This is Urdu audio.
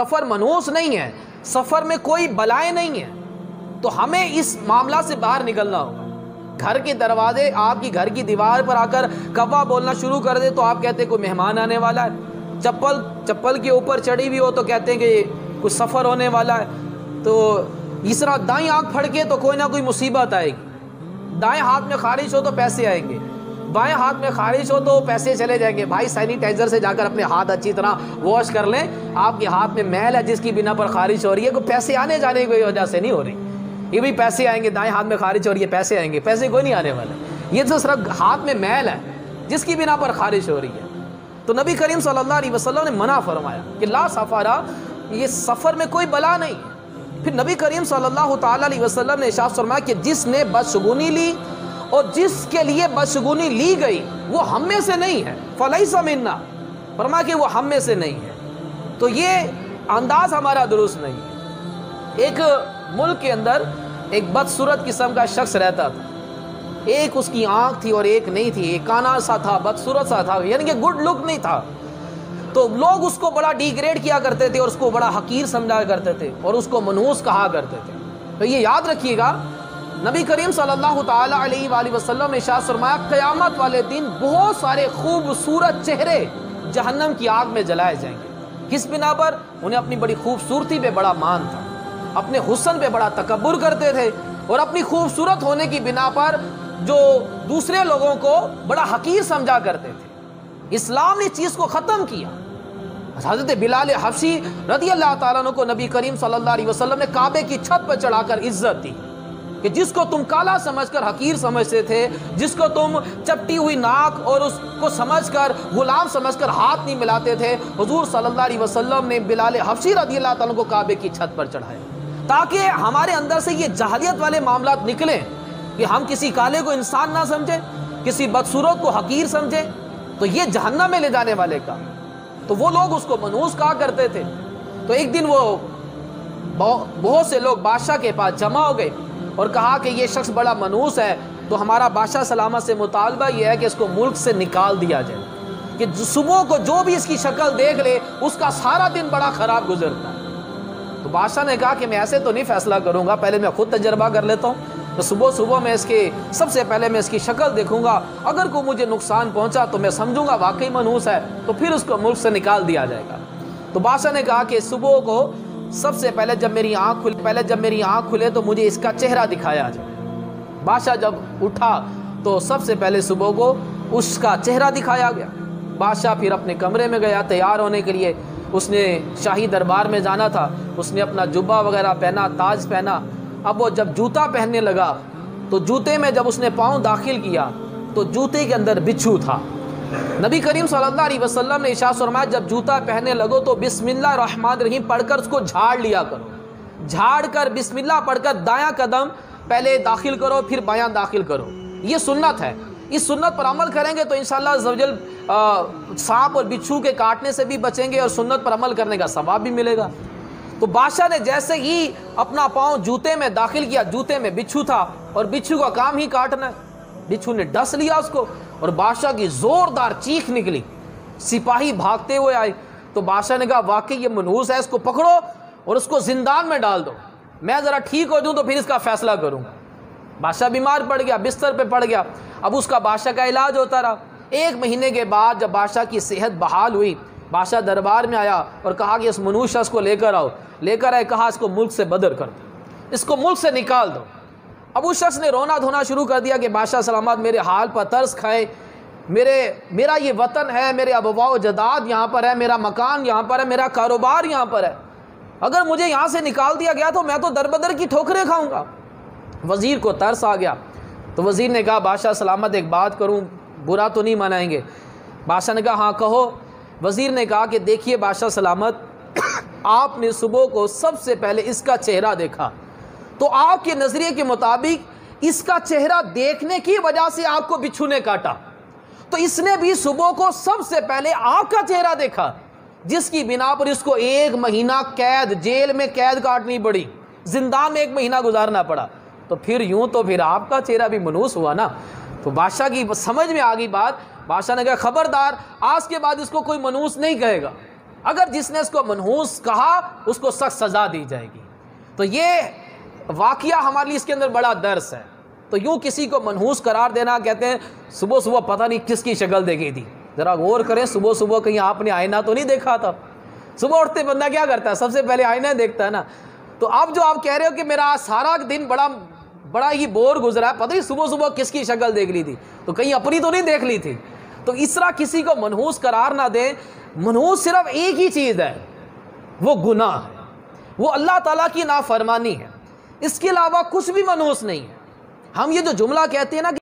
سفر منحوس نہیں ہے، سفر میں کوئی بلائیں نہیں ہیں، تو ہمیں اس معاملہ سے باہر نکلنا ہوگا۔ گھر کے دروازے، آپ کی گھر کی دیوار پر آ کر کوا بولنا شروع کر دے تو آپ کہتے ہیں کوئی مہمان آنے والا ہے، چپل کے اوپر چڑھی ہوئی ہو تو کہتے ہیں کہ کچھ سفر ہونے والا ہے، تو اس طرح دائیں آنکھ پھڑکے تو کوئی نہ کوئی مصیبت آئے گی، دائیں ہاتھ میں خارش ہو تو پیسے آئیں گے، بائیں ہاتھ میں خارش ہو تو پیسے چلے جائیں گے۔ بھائی سینیٹائزر سے جا کر اپنے ہاتھ اچھی طرح واش کر لیں، آپ کے ہاتھ میں میل ہے جس کی بنا پر خارش ہو رہی ہے، کوئی پیسے آنے جانے کی وجہ سے نہیں ہو رہی، یہ بھی پیسے آئیں گے، دائیں ہاتھ میں خارش ہو رہی ہے پیسے آئیں گے، پیسے کوئی نہیں آنے والے، یہ تو صرف ہاتھ میں میل ہے جس کی بنا پر خارش ہو رہی ہے۔ تو نبی کریم صلی اللہ علیہ وسلم نے منع فرمایا کہ لا سفرا، یہ سفر میں کوئی بلا نہیں ہے۔ پھر نبی کریم صلی اللہ تعالیٰ علیہ وسلم نے ارشاد فرمایا کہ جس نے بدشگونی لی اور جس کے لیے بدشگونی لی گئی وہ ہم میں سے نہیں ہے، فلیس منا، فرمایا کہ وہ ہم میں سے نہیں ہے۔ تو یہ انداز ہمارا درست نہیں ہے۔ ایک ملک کے اندر ایک بدصورت قسم کا شخص رہتا تھا، ایک اس کی آنکھ تھی اور ایک نہیں تھی، ایک کانا سا تھا، بدصورت سا تھا، یعنی کہ گڈ لک نہیں تھا، تو لوگ اس کو بڑا ڈیگریڈ کیا کرتے تھے اور اس کو بڑا حقیر سمجھا کرتے تھے اور اس کو منحوس کہا کرتے تھے۔ تو یہ یاد رکھیے گا، نبی کریم صلی اللہ تعالیٰ علیہ وآلہ وسلم نے ارشاد فرمایا قیامت والے دن بہت سارے خوبصورت چہرے جہنم کی آگ میں جلائے جائیں گے۔ کس بنا پر؟ انہیں اپنی بڑی خوبصورتی پہ بڑا مان تھا، اپنے حسن پہ بڑا تکبر کرتے تھے اور اپنی خوبصورت ہونے کی بنا پر جو دوسرے لوگوں کو بڑا حقیر سمجھا کرتے تھے۔ اسلام نے اس چیز کو ختم کیا۔ حضرت بلال حبشی رضی اللہ تعالیٰ عنہ کو نبی کریم صلی اللہ علیہ وسلم نے کعبے کی چھت پر چڑھا کر عزت دی کہ جس کو تم کالا سمجھ کر حقیر سمجھتے تھے، جس کو تم چپٹی ہوئی ناک اور اس کو سمجھ کر غلام سمجھ کر ہاتھ نہیں ملاتے تھے، حضور صلی اللہ علیہ وسلم نے بلال حبشی رضی اللہ تعالیٰ عنہ کو کعبے کی چھت پر چڑھایا تاکہ ہمارے اندر سے یہ جاہلیت والے معاملات نکلیں کہ ہم کسی کالے کو انسان نہ سمجھیں، کسی بدصورت کو حقیر سمجھیں، تو یہ جہنم میں لے جانے والے کا۔ تو وہ لوگ اس کو منحوس کہا کرتے تھے۔ تو ایک دن وہ بہت سے لوگ بادشاہ کے پاس جمع ہو گئے اور کہا کہ یہ شخص بڑا منحوس ہے، تو ہمارا بادشاہ سلامت سے مطالبہ یہ ہے کہ اس کو ملک سے نکال دیا جائے، کہ صبح کو جو بھی اس کی شکل دیکھ لے اس کا سارا دن بڑا خراب گزرتا ہے۔ تو بادشاہ نے کہا کہ میں ایسے تو نہیں فیصلہ کروں گا، پہلے میں خود تجربہ کر لیتا ہوں، تو صبح میں اس کے سب سے پہلے میں اس کی شکل دیکھوں گا، اگر کوئی مجھے نقصان پہنچا تو میں سمجھوں گا واقعی منحوس ہے، تو پھر اس کو ملک سے نکال دیا جائے گا۔ تو بادشاہ نے کہا کہ صبح کو سب سے پہلے جب میری آنکھ کھلے تو مجھے اس کا چہرہ دکھایا جائے۔ بادشاہ جب اٹھا تو سب سے پہلے صبح کو اس کا چہرہ دکھایا گیا۔ بادشاہ پھر اپنے کمرے میں گیا تیار ہونے کے لیے، اس نے شاہی دربار میں جانا تھا، اس نے اپنا جبہ وغیرہ پہنا، تاج پہنا۔ اب وہ جب جوتا پہننے لگا تو جوتے میں جب اس نے پاؤں داخل کیا تو جوتے کے اندر بچھو تھا۔ نبی کریم صلی اللہ علیہ وسلم نے ارشاد فرمایا جب جوتا پہننے لگو تو بسم اللہ الرحمن الرحیم پڑھ کر اس کو جھاڑ لیا کرو، جھاڑ کر بسم اللہ پڑھ کر دایاں قدم پہلے داخل کرو پھر بایاں داخل کرو، یہ سنت ہے۔ اس سنت پر عمل کریں گے تو انشاءاللہ عز و جل سانپ اور بچھو کے کاٹنے سے بھی بچیں گے اور سنت پر عمل کرنے کا ثواب بھی ملے گا۔ تو بادشاہ نے جیسے ہی اپنا پاؤں جوتے میں داخل کیا، جوتے میں بچھو تھا اور بچھو کا کام ہی کاٹنا ہے، بچھو نے ڈس لیا اس کو اور بادشاہ کی زوردار چیخ نکلی، سپاہی بھاگتے ہوئے آئے۔ تو بادشاہ نے کہا واقعی یہ منحوس ہے، اس کو پکڑو اور اس کو زندان میں ڈال دو، میں ذرا ٹھیک ہو جاؤں تو پھر اس کا فیصلہ کروں گا۔ بادشاہ بیمار پڑ گیا، بستر پہ پڑ گیا، اب اس کا بادشاہ کا علاج ہوتا رہا۔ 1 مہینے کے بعد جب بادشاہ کی صحت بحال ہوئی، بادشاہ دربار میں آیا اور کہا کہ اس منحوس شخص کو لے کر آؤ، لے کر آئے، کہا اس کو ملک سے بدر کر دو، اس کو ملک سے نکال دو۔ اب اس شخص نے رونا دھونا شروع کر دیا کہ بادشاہ سلامت میرے حال پر ترس کھائے، میرا یہ وطن ہے، میرے آباء و اجداد یہاں پر ہے، میرا مکان یہاں پر ہے، میرا کاروبار یہاں پر ہے، اگر مجھے یہاں سے نکال دیا گیا تو میں تو در بدر کی ٹھوکریں کھاؤں گا۔ وزیر کو ترس آ گیا تو وزیر نے کہا بادشاہ سلامت ایک بات کروں، برا تو نہیں منائیں گے؟ بادشاہ نے کہا ہاں کہو۔ وزیر نے کہا کہ دیکھیے بادشاہ سلامت، آپ نے صبح کو سب سے پہلے اس کا چہرہ دیکھا تو آپ کے نظریے کے مطابق اس کا چہرہ دیکھنے کی وجہ سے آپ کو بچھو نے کاٹا، تو اس نے بھی صبح کو سب سے پہلے آپ کا چہرہ دیکھا، جس کی بنا پر اس کو 1 مہینہ قید، جیل میں قید کاٹنی پڑی، زندان میں 1 مہینہ گزارنا پڑا، تو پھر یوں تو پھر آپ کا چہرہ بھی منحوس ہوا نا۔ تو بادشاہ کی سمجھ میں آ گئی بات، بادشاہ نے کہا خبردار، آج کے بعد اس کو کوئی منحوس نہیں کہے گا، اگر جس نے اس کو منحوس کہا اس کو سخت سزا دی جائے گی۔ تو یہ واقعہ ہمارے لیے اس کے اندر بڑا درس ہے۔ تو یوں کسی کو منحوس قرار دینا، کہتے ہیں صبح صبح پتہ نہیں کس کی شکل دیکھی تھی، ذرا غور کریں، صبح صبح کہیں آپ نے آئینہ تو نہیں دیکھا تھا؟ صبح اٹھتے بندہ کیا کرتا ہے؟ سب سے پہلے آئینہ دیکھتا ہے نا۔ تو اب جو آپ کہہ رہے ہو کہ میرا سارا دن بڑا ہی بور گزرا ہے، پتہ نہیں صبح صبح کس کی شکل دیکھ لی تھی، تو کہیں اپنی تو نہیں دیکھ لی تھی؟ تو اس طرح کسی کو منحوس قرار نہ دیں۔ منحوس صرف ایک ہی چیز ہے، وہ گناہ ہے، وہ اللہ تعالیٰ کی نافرمانی ہے، اس کے علاوہ کچھ بھی منحوس نہیں ہے۔ ہم یہ جو جملہ کہتے ہیں نا کہ